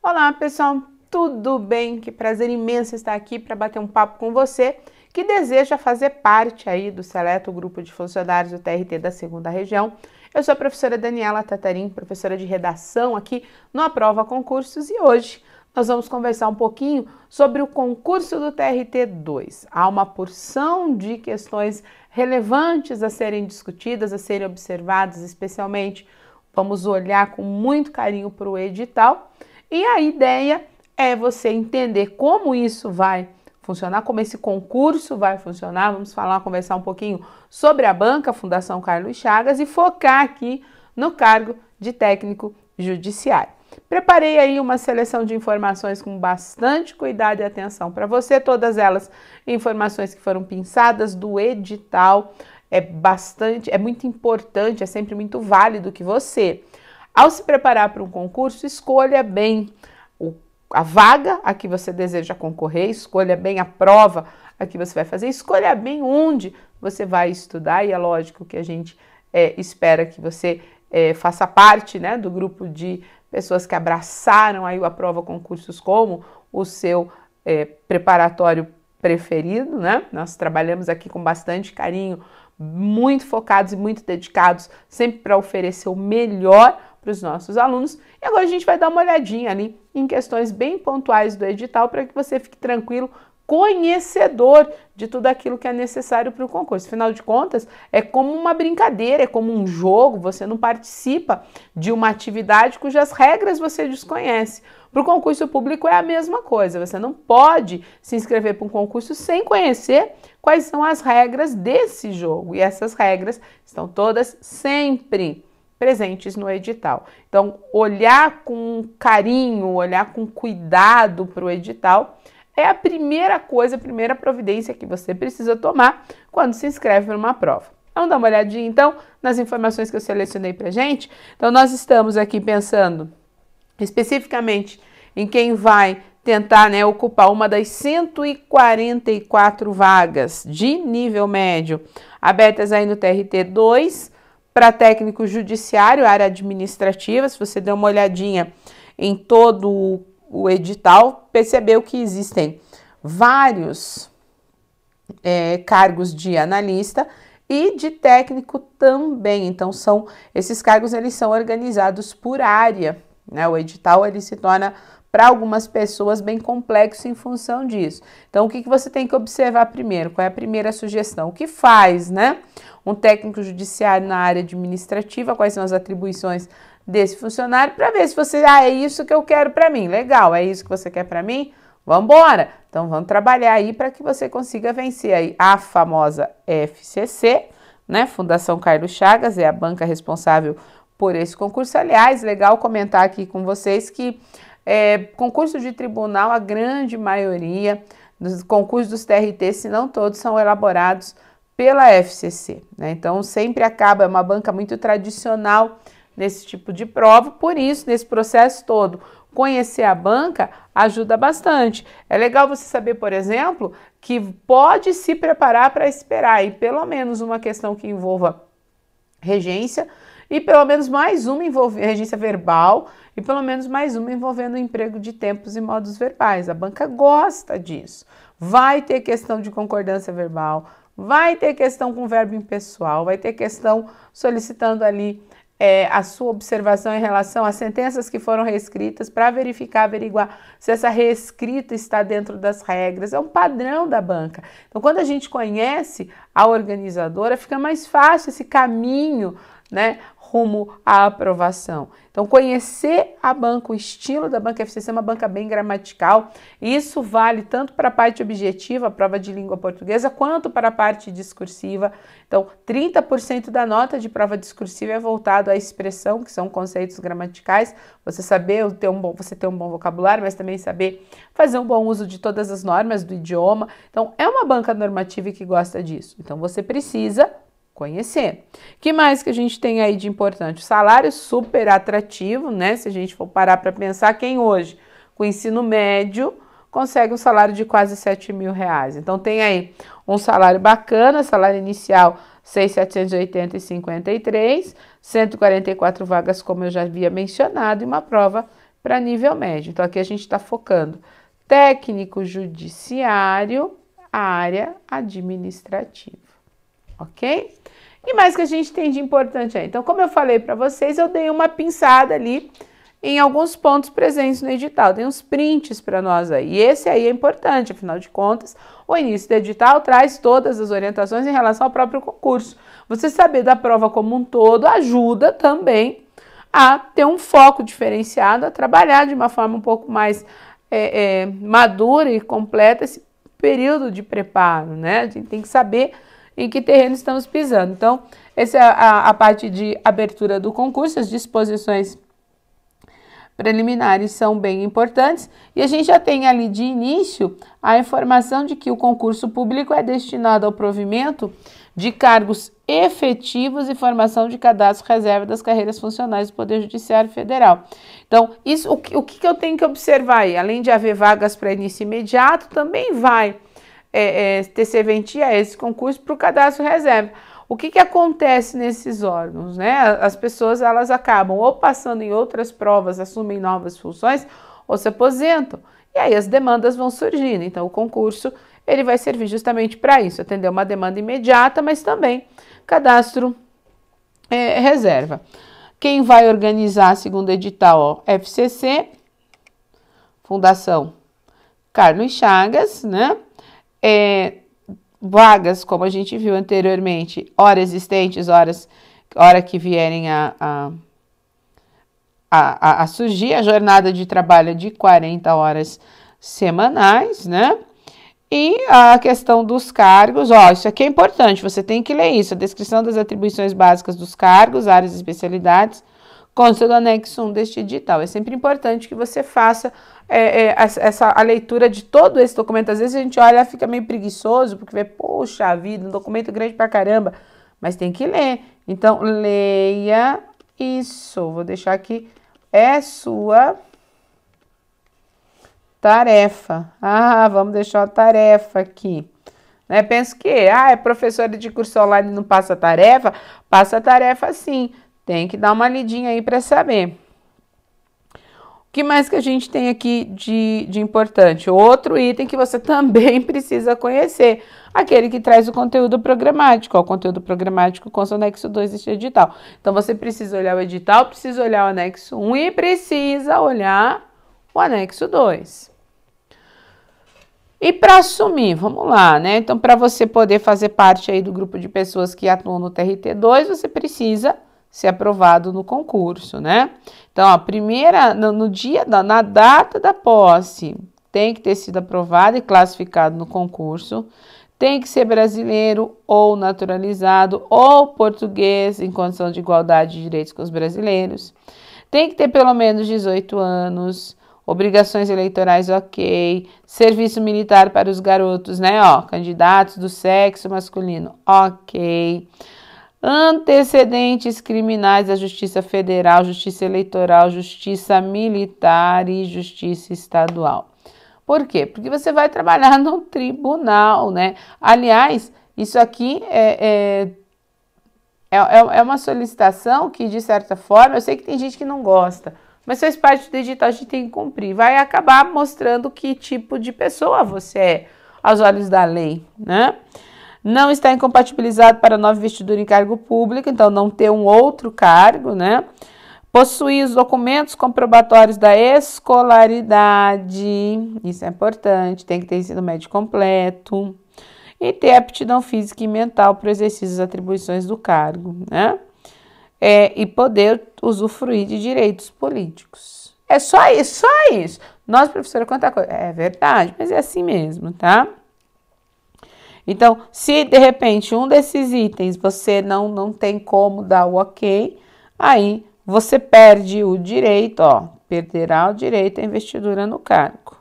Olá, pessoal, tudo bem? Que prazer imenso estar aqui para bater um papo com você que deseja fazer parte aí do seleto grupo de funcionários do TRT da 2ª Região. Eu sou a professora Daniela Tatarim, professora de redação aqui no Aprova Concursos, e hoje nós vamos conversar um pouquinho sobre o concurso do TRT2. Há uma porção de questões relevantes a serem discutidas, a serem observadas, especialmente vamos olhar com muito carinho para o edital. E a ideia é você entender como isso vai funcionar, como esse concurso vai funcionar. Vamos conversar um pouquinho sobre a banca Fundação Carlos Chagas e focar aqui no cargo de técnico judiciário. Preparei aí uma seleção de informações com bastante cuidado e atenção para você, todas elas informações que foram pinçadas do edital. É muito importante, é sempre muito válido que você, ao se preparar para um concurso, escolha bem a vaga a que você deseja concorrer, escolha bem a prova a que você vai fazer, escolha bem onde você vai estudar, e é lógico que a gente espera que você faça parte, né, do grupo de pessoas que abraçaram aí o Aprova Concursos como o seu preparatório preferido, né? Nós trabalhamos aqui com bastante carinho, muito focados e muito dedicados, sempre para oferecer o melhor para os nossos alunos. E agora a gente vai dar uma olhadinha ali em questões bem pontuais do edital para que você fique tranquilo, conhecedor de tudo aquilo que é necessário para o concurso. Afinal de contas, é como uma brincadeira, é como um jogo, você não participa de uma atividade cujas regras você desconhece. Para o concurso público é a mesma coisa, você não pode se inscrever para um concurso sem conhecer quais são as regras desse jogo, e essas regras estão todas sempre presentes no edital. Então, olhar com carinho, olhar com cuidado para o edital é a primeira coisa, a primeira providência que você precisa tomar quando se inscreve para uma prova. Vamos dar uma olhadinha, então, nas informações que eu selecionei para gente? Então, nós estamos aqui pensando especificamente em quem vai tentar, né, ocupar uma das 144 vagas de nível médio abertas aí no TRT2 para técnico judiciário, área administrativa. Se você der uma olhadinha em todo o edital, percebeu que existem vários cargos de analista e de técnico também. Então, esses cargos eles são organizados por área, né? O edital ele se torna para algumas pessoas bem complexo em função disso. Então, o que você tem que observar primeiro? Qual é a primeira sugestão? O que faz, né, um técnico judiciário na área administrativa? Quais são as atribuições desse funcionário? Para ver se você, é isso que eu quero para mim. Legal, é isso que você quer para mim? Vamos embora! Então, vamos trabalhar aí para que você consiga vencer aí a famosa FCC, né? Fundação Carlos Chagas é a banca responsável por esse concurso. Aliás, legal comentar aqui com vocês que concurso de tribunal, a grande maioria dos concursos dos TRT, se não todos, são elaborados pela FCC, né? Então, sempre acaba, é uma banca muito tradicional nesse tipo de prova, por isso, nesse processo todo, conhecer a banca ajuda bastante. É legal você saber, por exemplo, que pode se preparar para esperar aí pelo menos uma questão que envolva regência, e pelo menos mais uma envolvendo regência verbal, e pelo menos mais uma envolvendo o emprego de tempos e modos verbais. A banca gosta disso. Vai ter questão de concordância verbal, vai ter questão com verbo impessoal, vai ter questão solicitando ali a sua observação em relação às sentenças que foram reescritas para verificar, averiguar se essa reescrita está dentro das regras. É um padrão da banca. Então, quando a gente conhece a organizadora, fica mais fácil esse caminho, né, rumo à aprovação. Então, conhecer a banca, o estilo da banca FCC é uma banca bem gramatical. Isso vale tanto para a parte objetiva, a prova de língua portuguesa, quanto para a parte discursiva. Então, 30% da nota de prova discursiva é voltado à expressão, que são conceitos gramaticais. Você ter um bom vocabulário, mas também saber fazer um bom uso de todas as normas do idioma. Então, é uma banca normativa que gosta disso. Então, você precisa conhecer. O que mais que a gente tem aí de importante? O salário super atrativo, né? Se a gente for parar para pensar, quem hoje, com ensino médio, consegue um salário de quase R$7.000. Então, tem aí um salário bacana, salário inicial 6.780,53, 144 vagas, como eu já havia mencionado, e uma prova para nível médio. Então, aqui a gente está focando técnico judiciário, área administrativa, ok? E mais que a gente tem de importante aí? Então, como eu falei para vocês, eu dei uma pinçada ali em alguns pontos presentes no edital, tem uns prints para nós aí, e esse aí é importante, afinal de contas, o início do edital traz todas as orientações em relação ao próprio concurso. Você saber da prova como um todo ajuda também a ter um foco diferenciado, a trabalhar de uma forma um pouco mais madura e completa esse período de preparo, né? A gente tem que saber em que terreno estamos pisando. Então, essa é a parte de abertura do concurso, as disposições preliminares são bem importantes, e a gente já tem ali de início a informação de que o concurso público é destinado ao provimento de cargos efetivos e formação de cadastro reserva das carreiras funcionais do Poder Judiciário Federal. Então, isso, o que eu tenho que observar aí? Além de haver vagas para início imediato, também vai ter serventia esse concurso para o cadastro reserva. O que acontece nesses órgãos, né? As pessoas, elas acabam ou passando em outras provas, assumem novas funções, ou se aposentam. E aí as demandas vão surgindo. Então, o concurso, ele vai servir justamente para isso, atender uma demanda imediata, mas também cadastro reserva. Quem vai organizar, segundo o edital, FCC, Fundação Carlos Chagas, né? Vagas, como a gente viu anteriormente, hora existentes, hora que vierem a surgir, a jornada de trabalho de 40 horas semanais, né? E a questão dos cargos, isso aqui é importante, você tem que ler isso, a descrição das atribuições básicas dos cargos, áreas e especialidades, consta do anexo 1 deste edital. É sempre importante que você faça a leitura de todo esse documento. Às vezes a gente olha e fica meio preguiçoso, porque vê, poxa vida, um documento grande pra caramba, mas tem que ler. Então, leia isso. Vou deixar aqui, é sua tarefa. Vamos deixar a tarefa aqui. Né? Penso que, é professora de curso online e não passa tarefa? Passa tarefa sim. Tem que dar uma lidinha aí para saber. O que mais que a gente tem aqui de importante? Outro item que você também precisa conhecer, aquele que traz o conteúdo programático. O conteúdo programático consta o anexo 2 deste edital. Então, você precisa olhar o edital, precisa olhar o anexo 1 e precisa olhar o anexo 2. E para assumir, vamos lá, né? Então, para você poder fazer parte aí do grupo de pessoas que atuam no TRT2, você precisa ser aprovado no concurso, né? Então, na data da posse, tem que ter sido aprovado e classificado no concurso, tem que ser brasileiro ou naturalizado ou português em condição de igualdade de direitos com os brasileiros, tem que ter pelo menos 18 anos, obrigações eleitorais ok, serviço militar para os garotos, né? Candidatos do sexo masculino ok, antecedentes criminais da Justiça Federal, Justiça Eleitoral, Justiça Militar e Justiça Estadual. Por quê? Porque você vai trabalhar no tribunal, né? Aliás, isso aqui é uma solicitação que, de certa forma, eu sei que tem gente que não gosta, mas faz parte do edital, a gente tem que cumprir. Vai acabar mostrando que tipo de pessoa você é aos olhos da lei, né? Não está incompatibilizado para nova investidura em cargo público, então não ter um outro cargo, né? Possuir os documentos comprobatórios da escolaridade, isso é importante, tem que ter ensino médio completo. E ter aptidão física e mental para o exercício das atribuições do cargo, né? E poder usufruir de direitos políticos. É só isso, só isso. Nossa, professora, quanta coisa. É verdade, mas é assim mesmo, tá? Então, se de repente um desses itens você não tem como dar o ok, aí você perde o direito, perderá o direito à investidura no cargo.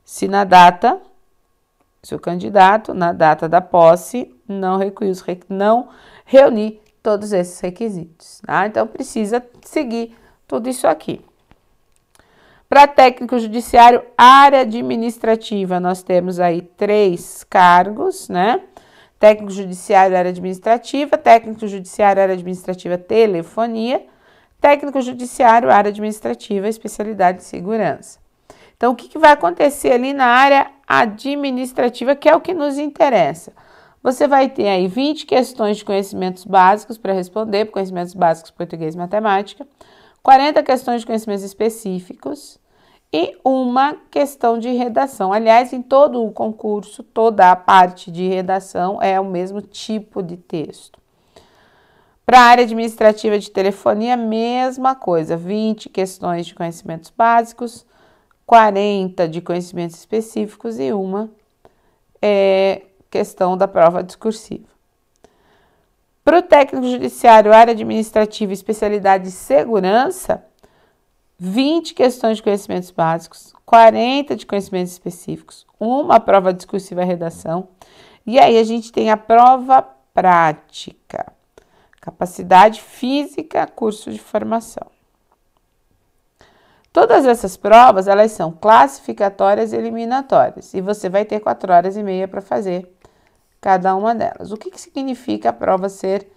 Se o candidato, na data da posse, não reunir todos esses requisitos, tá? Então, precisa seguir tudo isso aqui. Para técnico judiciário, área administrativa, nós temos aí 3 cargos, né? Técnico judiciário, área administrativa, técnico judiciário, área administrativa, telefonia, Técnico judiciário, área administrativa, especialidade de segurança. Então, o que vai acontecer ali na área administrativa, que é o que nos interessa? Você vai ter aí 20 questões de conhecimentos básicos para responder, conhecimentos básicos português e matemática, 40 questões de conhecimentos específicos e uma questão de redação. Aliás, em todo o concurso, toda a parte de redação é o mesmo tipo de texto. Para a área administrativa de telefonia, mesma coisa, 20 questões de conhecimentos básicos, 40 de conhecimentos específicos e uma questão da prova discursiva. Para o técnico judiciário, área administrativa e especialidade de segurança, 20 questões de conhecimentos básicos, 40 de conhecimentos específicos, uma prova discursiva e redação, e aí a gente tem a prova prática. Capacidade física, curso de formação. Todas essas provas, elas são classificatórias e eliminatórias. E você vai ter 4 horas e meia para fazer cada uma delas. O que significa a prova ser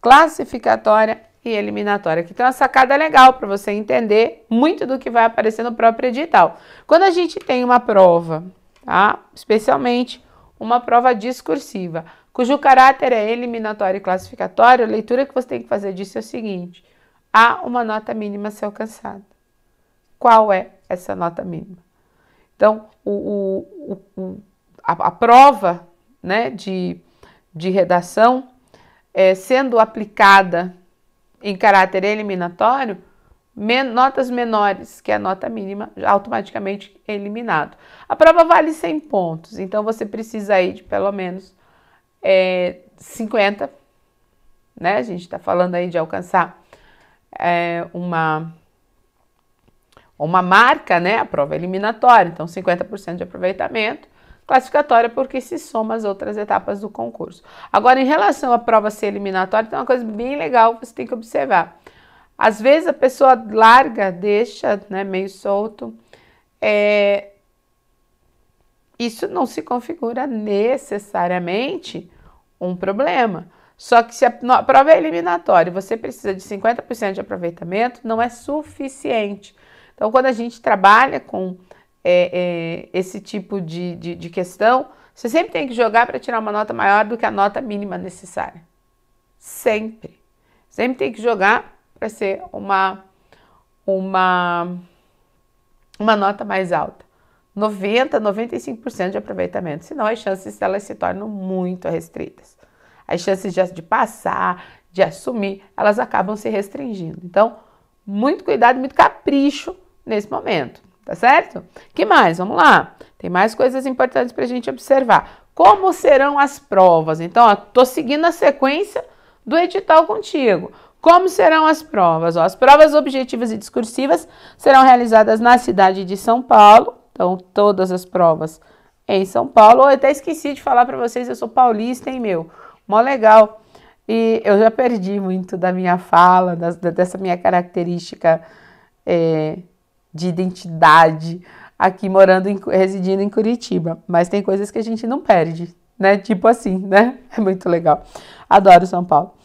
classificatória e eliminatória? Aqui tem uma sacada legal para você entender muito do que vai aparecer no próprio edital. Quando a gente tem uma prova, tá? Especialmente uma prova discursiva, cujo caráter é eliminatório e classificatório, a leitura que você tem que fazer disso é o seguinte: há uma nota mínima a ser alcançada. Qual é essa nota mínima? Então, a prova, né, de redação, sendo aplicada em caráter eliminatório, notas menores que a nota mínima, automaticamente eliminado. A prova vale 100 pontos, então você precisa aí de pelo menos 50, né? A gente está falando aí de alcançar uma marca, né? A prova eliminatória, então 50% de aproveitamento, classificatória porque se soma as outras etapas do concurso. Agora, em relação à prova ser eliminatória, tem uma coisa bem legal que você tem que observar. Às vezes a pessoa larga, deixa, né, meio solto, isso não se configura necessariamente um problema. Só que se a prova é eliminatória e você precisa de 50% de aproveitamento, não é suficiente. Então, quando a gente trabalha com esse tipo de questão, você sempre tem que jogar para tirar uma nota maior do que a nota mínima necessária. Sempre. Sempre tem que jogar para ser uma nota mais alta. 90%, 95% de aproveitamento, senão as chances elas se tornam muito restritas. As chances de passar, de assumir, elas acabam se restringindo. Então, muito cuidado, muito capricho nesse momento, tá certo? Que mais? Vamos lá. Tem mais coisas importantes para a gente observar. Como serão as provas? Então, estou seguindo a sequência do edital contigo. Como serão as provas? As provas objetivas e discursivas serão realizadas na cidade de São Paulo. Então, todas as provas em São Paulo. Eu até esqueci de falar para vocês, eu sou paulista, hein, meu? Mó legal. E eu já perdi muito da minha fala, dessa minha característica de identidade aqui residindo em Curitiba. Mas tem coisas que a gente não perde, né? Tipo assim, né? É muito legal. Adoro São Paulo.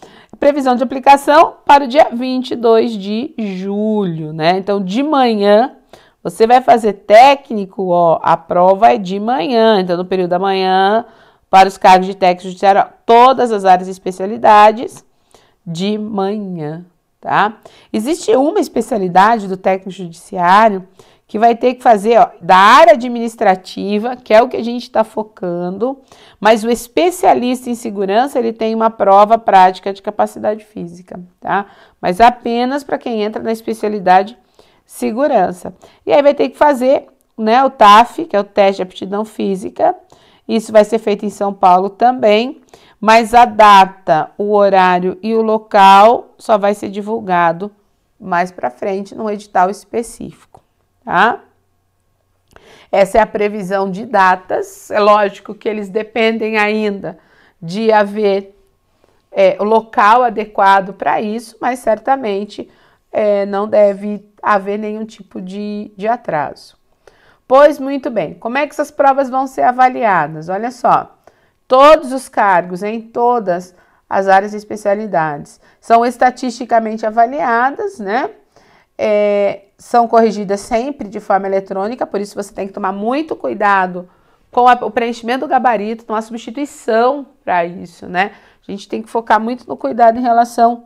Previsão de aplicação para o dia 22 de julho, né? Então, de manhã, você vai fazer técnico, a prova é de manhã. Então, no período da manhã, para os cargos de técnico judiciário, todas as áreas e especialidades de manhã, tá? Existe uma especialidade do técnico judiciário que vai ter que fazer, da área administrativa, que é o que a gente está focando, mas o especialista em segurança, ele tem uma prova prática de capacidade física, tá? Mas apenas para quem entra na especialidade segurança. E aí vai ter que fazer, né, o TAF, que é o teste de aptidão física. Isso vai ser feito em São Paulo também, mas a data, o horário e o local só vai ser divulgado mais para frente num edital específico, tá? Essa é a previsão de datas. É lógico que eles dependem ainda de haver o local adequado para isso, mas certamente não deve haver nenhum tipo de atraso. Pois muito bem, como é que essas provas vão ser avaliadas? Olha só, todos os cargos em todas as áreas e especialidades são estatisticamente avaliadas, né? São corrigidas sempre de forma eletrônica, por isso você tem que tomar muito cuidado com o preenchimento do gabarito, não há substituição para isso, né? A gente tem que focar muito no cuidado em relação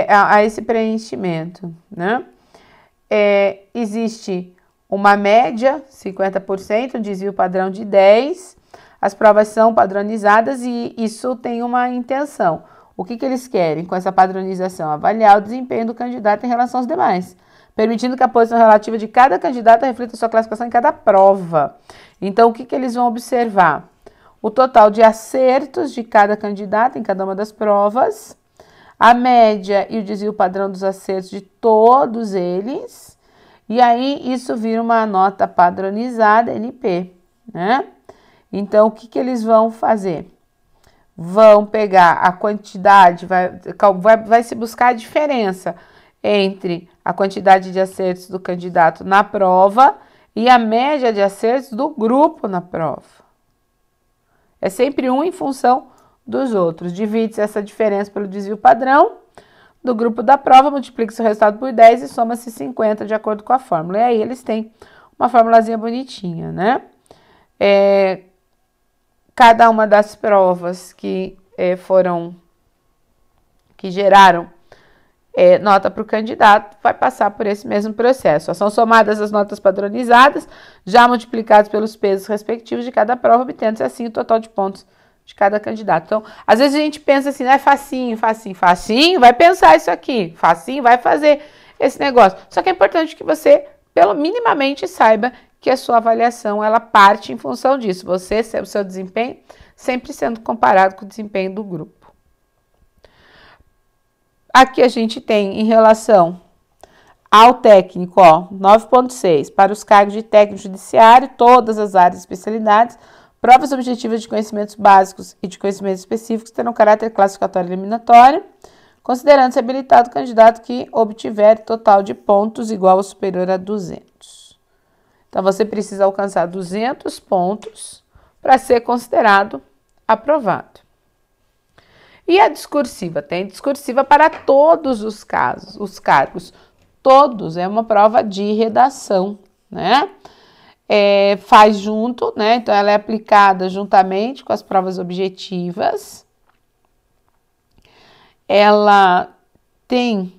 a esse preenchimento, né? Existe uma média, 50%, um desvio padrão de 10%, as provas são padronizadas e isso tem uma intenção. O que eles querem com essa padronização? Avaliar o desempenho do candidato em relação aos demais, permitindo que a posição relativa de cada candidato reflita sua classificação em cada prova. Então, o que eles vão observar? O total de acertos de cada candidato em cada uma das provas, a média e o desvio padrão dos acertos de todos eles, e aí isso vira uma nota padronizada, NP, né? Então, o que eles vão fazer? Vão pegar a quantidade, vai se buscar a diferença entre a quantidade de acertos do candidato na prova e a média de acertos do grupo na prova. É sempre um em função dos outros. Divide-se essa diferença pelo desvio padrão do grupo da prova, multiplica-se o resultado por 10 e soma-se 50 de acordo com a fórmula. E aí eles têm uma formulazinha bonitinha, né? Cada uma das provas que geraram nota para o candidato vai passar por esse mesmo processo. São somadas as notas padronizadas, já multiplicadas pelos pesos respectivos de cada prova, obtendo-se assim o total de pontos de cada candidato. Então, às vezes a gente pensa assim, facinho, vai pensar isso aqui, facinho, vai fazer esse negócio. Só que é importante que você, minimamente, saiba que a sua avaliação, ela parte em função disso. O seu desempenho, sempre sendo comparado com o desempenho do grupo. Aqui a gente tem, em relação ao técnico, 9.6, para os cargos de técnico judiciário, todas as áreas e especialidades, provas objetivas de conhecimentos básicos e de conhecimentos específicos terão caráter classificatório eliminatório, considerando-se habilitado o candidato que obtiver total de pontos igual ou superior a 200. Então, você precisa alcançar 200 pontos para ser considerado aprovado. E a discursiva? Tem discursiva para todos os cargos. Todos, é uma prova de redação, né? Faz junto, né? Então, ela é aplicada juntamente com as provas objetivas. Ela tem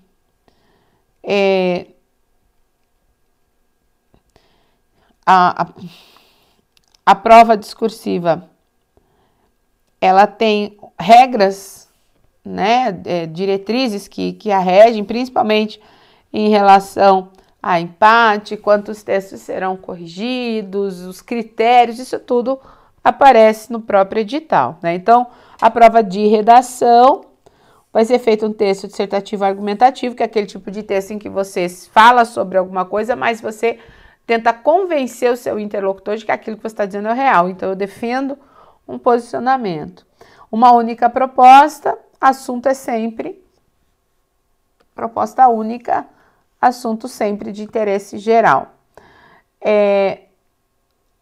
a prova discursiva, ela tem regras, né, diretrizes que a regem, principalmente em relação a empate, quantos textos serão corrigidos, os critérios, isso tudo aparece no próprio edital, né? Então, a prova de redação vai ser feito um texto dissertativo argumentativo, que é aquele tipo de texto em que você fala sobre alguma coisa, mas você tenta convencer o seu interlocutor de que aquilo que você está dizendo é real. Então, eu defendo um posicionamento. Uma única proposta, assunto é sempre proposta única, assunto sempre de interesse geral.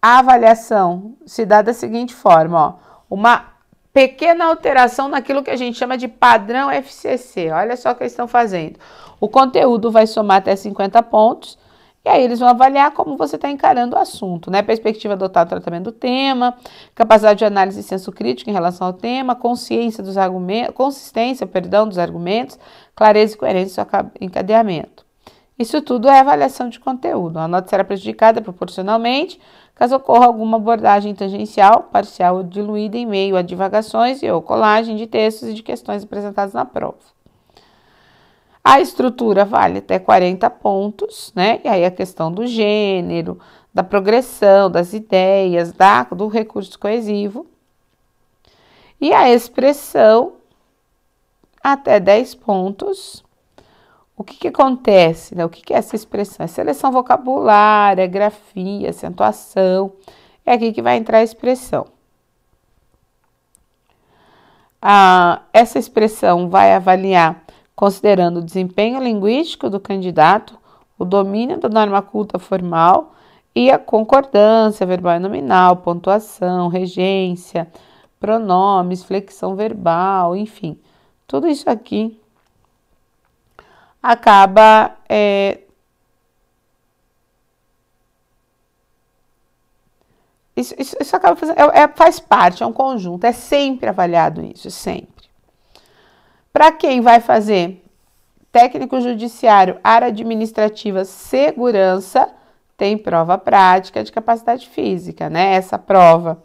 A avaliação se dá da seguinte forma, uma pequena alteração naquilo que a gente chama de padrão FCC. Olha só o que eles estão fazendo. O conteúdo vai somar até 50 pontos, e aí eles vão avaliar como você está encarando o assunto, né? Perspectiva adotada do tratamento do tema, capacidade de análise e senso crítico em relação ao tema, consistência dos argumentos, clareza e coerência do seu encadeamento. Isso tudo é avaliação de conteúdo. A nota será prejudicada proporcionalmente caso ocorra alguma abordagem tangencial, parcial ou diluída em meio a divagações ou colagem de textos e de questões apresentadas na prova. A estrutura vale até 40 pontos, né? E aí a questão do gênero, da progressão, das ideias, do recurso coesivo. E a expressão, até 10 pontos. O que acontece, né? O que é essa expressão? É seleção vocabulária, grafia, acentuação. É aqui que vai entrar a expressão. Essa expressão vai avaliar considerando o desempenho linguístico do candidato, o domínio da norma culta formal e a concordância verbal e nominal, pontuação, regência, pronomes, flexão verbal, enfim, tudo isso aqui acaba isso acaba fazendo, faz parte, é um conjunto, é sempre avaliado isso, sempre. Para quem vai fazer técnico judiciário, área administrativa, segurança, tem prova prática de capacidade física, né? Essa prova,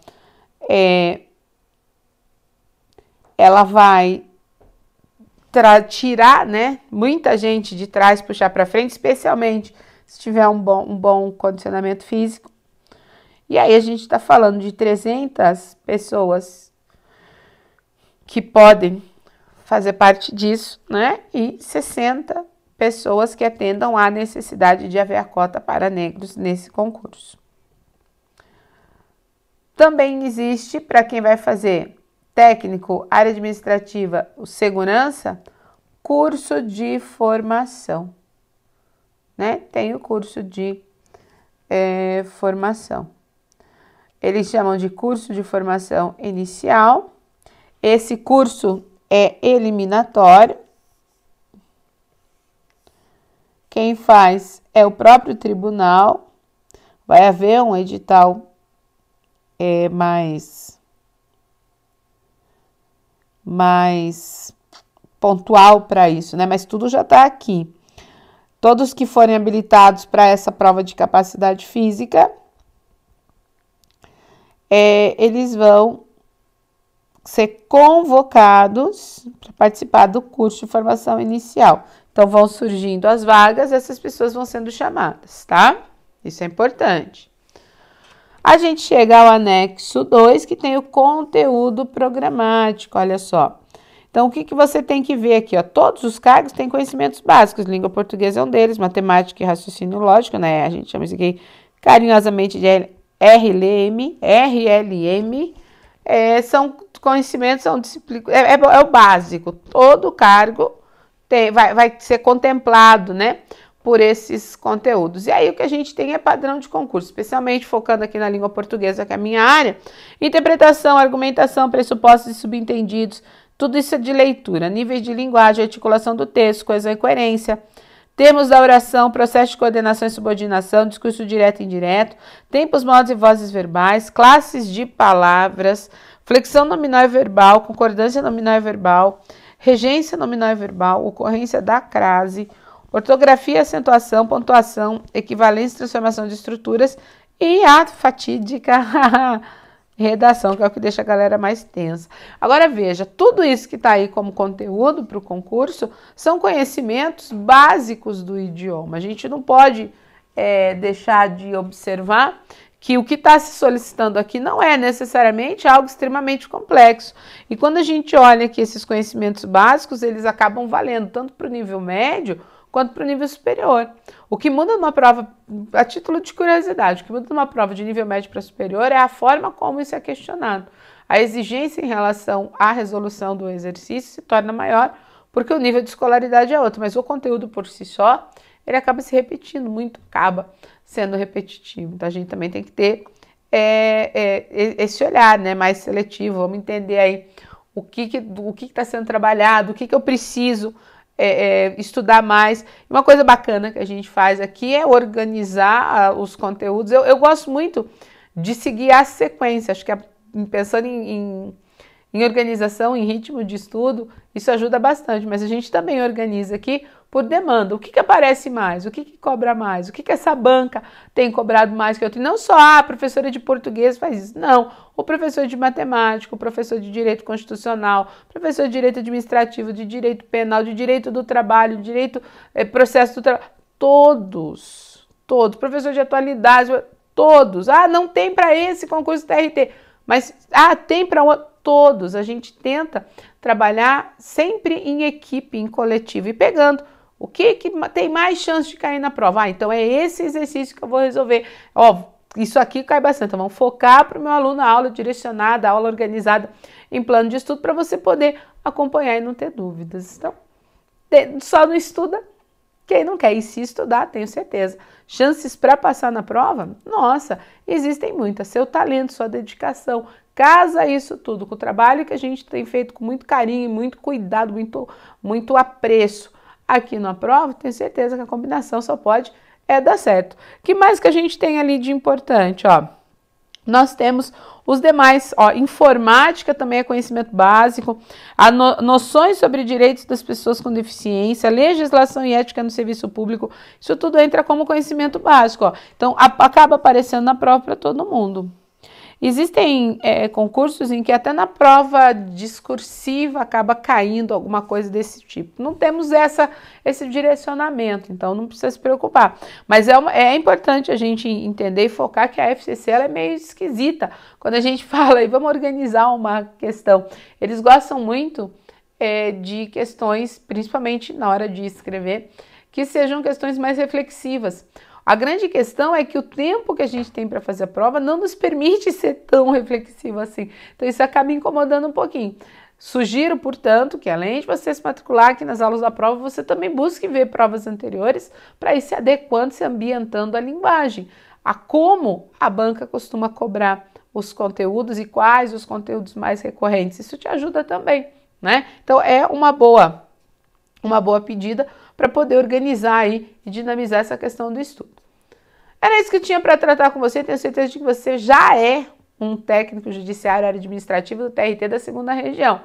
ela vai tirar, né, muita gente de trás, puxar para frente, especialmente se tiver um bom condicionamento físico. E aí a gente está falando de 300 pessoas que podem fazer parte disso, né? E 60 pessoas que atendam à necessidade de haver a cota para negros nesse concurso. Também existe, para quem vai fazer técnico, área administrativa, segurança, curso de formação, né? Tem o curso de formação. Eles chamam de curso de formação inicial. Esse curso é eliminatório. Quem faz é o próprio tribunal. Vai haver um edital mais pontual para isso, né? Mas tudo já está aqui. Todos que forem habilitados para essa prova de capacidade física, eles vão ser convocados para participar do curso de formação inicial. Então, vão surgindo as vagas e essas pessoas vão sendo chamadas, tá? Isso é importante. A gente chega ao anexo 2, que tem o conteúdo programático, olha só. Então, o que você tem que ver aqui, ó? Todos os cargos têm conhecimentos básicos, língua portuguesa é um deles, matemática e raciocínio lógico, né? A gente chama isso aqui carinhosamente de RLM, são conhecimentos, são disciplinas, é o básico. Todo cargo vai ser contemplado, né, por esses conteúdos. E aí o que a gente tem é padrão de concurso, especialmente focando aqui na língua portuguesa, que é a minha área, interpretação, argumentação, pressupostos e subentendidos, tudo isso é de leitura, níveis de linguagem, articulação do texto, coesão e coerência, termos da oração, processo de coordenação e subordinação, discurso direto e indireto, tempos, modos e vozes verbais, classes de palavras, flexão nominal e verbal, concordância nominal e verbal, regência nominal e verbal, ocorrência da crase, ortografia, acentuação, pontuação, equivalência e transformação de estruturas e a fatídica redação, que é o que deixa a galera mais tensa. Agora veja, tudo isso que está aí como conteúdo para o concurso são conhecimentos básicos do idioma. A gente não pode deixar de observar que o que está se solicitando aqui não é necessariamente algo extremamente complexo. E quando a gente olha que esses conhecimentos básicos, eles acabam valendo tanto para o nível médio quanto para o nível superior. O que muda numa prova, a título de curiosidade, o que muda numa prova de nível médio para superior é a forma como isso é questionado. A exigência em relação à resolução do exercício se torna maior, porque o nível de escolaridade é outro, mas o conteúdo por si só, ele acaba se repetindo muito, acaba sendo repetitivo. Então a gente também tem que ter esse olhar, né, mais seletivo, vamos entender aí o que está sendo trabalhado, o que eu preciso estudar mais. Uma coisa bacana que a gente faz aqui é organizar os conteúdos. Eu gosto muito de seguir a sequência, acho que pensando em organização, em ritmo de estudo, isso ajuda bastante, mas a gente também organiza aqui por demanda. O que aparece mais? O que cobra mais? O que essa banca tem cobrado mais que outro? E não só a professora de português faz isso, não. O professor de matemática, o professor de direito constitucional, o professor de direito administrativo, de direito penal, de direito do trabalho, de direito processo do trabalho, todos, professor de atualidade, todos. Ah, não tem para esse concurso TRT, mas tem para outro. Todos, a gente tenta trabalhar sempre em equipe, em coletivo, e pegando o que tem mais chance de cair na prova. Então é esse exercício que eu vou resolver. Isso aqui cai bastante, então vamos focar para o meu aluno a aula direcionada, a aula organizada em plano de estudo, para você poder acompanhar e não ter dúvidas. Então, só não estuda, Quem não quer ir se estudar, tenho certeza. Chances para passar na prova? Nossa, existem muitas. Seu talento, sua dedicação, casa isso tudo com o trabalho que a gente tem feito com muito carinho, muito cuidado, muito apreço aqui na prova, tenho certeza que a combinação só pode dar certo. O que mais que a gente tem ali de importante, ó? Nós temos os demais, ó, informática também é conhecimento básico, noções sobre direitos das pessoas com deficiência, legislação e ética no serviço público, isso tudo entra como conhecimento básico, ó. Então acaba aparecendo na prova para todo mundo. Existem concursos em que até na prova discursiva acaba caindo alguma coisa desse tipo. Não temos esse direcionamento, então não precisa se preocupar. Mas é importante a gente entender e focar que a FCC ela é meio esquisita. Quando a gente fala e vamos organizar uma questão, eles gostam muito de questões, principalmente na hora de escrever, que sejam questões mais reflexivas. A grande questão é que o tempo que a gente tem para fazer a prova não nos permite ser tão reflexivo assim. Então isso acaba incomodando um pouquinho. Sugiro, portanto, que além de você se matricular aqui nas aulas da prova, você também busque ver provas anteriores para ir se adequando, se ambientando à linguagem, a como a banca costuma cobrar os conteúdos e quais os conteúdos mais recorrentes. Isso te ajuda também, né? Então é uma boa pedida para poder organizar aí e dinamizar essa questão do estudo. Era isso que eu tinha para tratar com você, tenho certeza de que você já é um técnico judiciário administrativo do TRT da 2ª Região.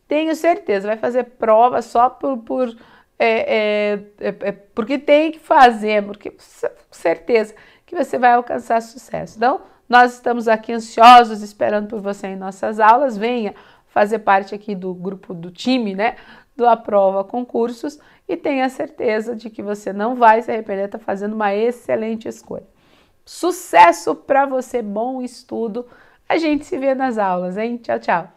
Tenho certeza, vai fazer prova só porque tem que fazer, porque com certeza que você vai alcançar sucesso. Então, nós estamos aqui ansiosos, esperando por você em nossas aulas, venha fazer parte aqui do grupo, do time, né, do Aprova Concursos, e tenha certeza de que você não vai se arrepender, está fazendo uma excelente escolha. Sucesso para você, bom estudo. A gente se vê nas aulas, hein? Tchau, tchau.